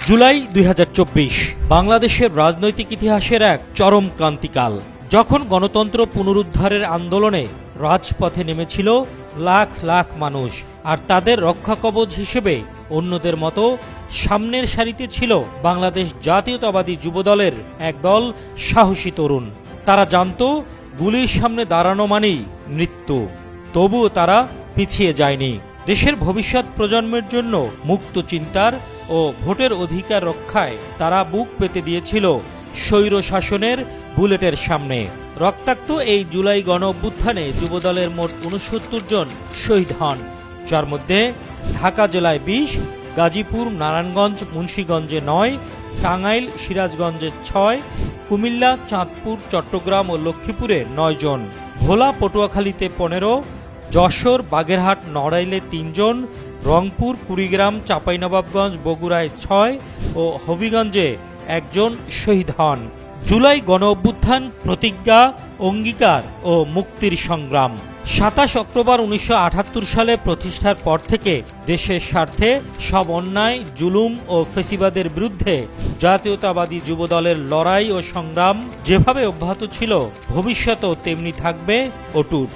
জুলাই ২০২৪ বাংলাদেশের রাজনৈতিক ইতিহাসের এক চরম ক্রান্তিকাল, যখন গণতন্ত্র পুনরুদ্ধারের আন্দোলনে রাজপথে নেমেছিল লাখ লাখ মানুষ। আর তাদের রক্ষাকবচ হিসেবে অন্যদের মতো সামনের সারিতে ছিল বাংলাদেশ জাতীয়তাবাদী যুবদলের একদল সাহসী তরুণ। তারা জানত গুলির সামনে দাঁড়ানো মানেই মৃত্যু, তবুও তারা পিছিয়ে যায়নি। দেশের ভবিষ্যৎ প্রজন্মের জন্য মুক্ত চিন্তার ও ভোটের অধিকার রক্ষায় তারা বুক পেতে দিয়েছিল স্বৈর শাসনের বুলেটের সামনে। রক্তাক্ত এই জুলাই গণ অভ্যুত্থানে যুবদলের মোট ৬৯ জন শহীদ হন, যার মধ্যে ঢাকা জেলায় ২০, গাজীপুর, নারায়ণগঞ্জ, মুন্সিগঞ্জে ৯, টাঙ্গাইল, সিরাজগঞ্জে ৬, কুমিল্লা, চাঁদপুর, চট্টগ্রাম ও লক্ষ্মীপুরে ৯ জন, ভোলা, পটুয়াখালীতে ১৫, যশোর, বাগেরহাট, নড়াইলে ৩ জন, রংপুর, কুড়িগ্রাম, চাঁপাইনবাবগঞ্জ, বগুড়ায় ৬ ও হবিগঞ্জে ১ জন শহীদ হন। জুলাই গণ অভ্যুত্থান প্রতিজ্ঞা, অঙ্গীকার ও মুক্তির সংগ্রাম। ২৭ অক্টোবর ১৯৭৮ সালে প্রতিষ্ঠার পর থেকে দেশের স্বার্থে সব অন্যায়, জুলুম ও ফেসিবাদের বিরুদ্ধে জাতীয়তাবাদী যুবদলের লড়াই ও সংগ্রাম যেভাবে অব্যাহত ছিল, ভবিষ্যতেও তেমনি থাকবে অটুট।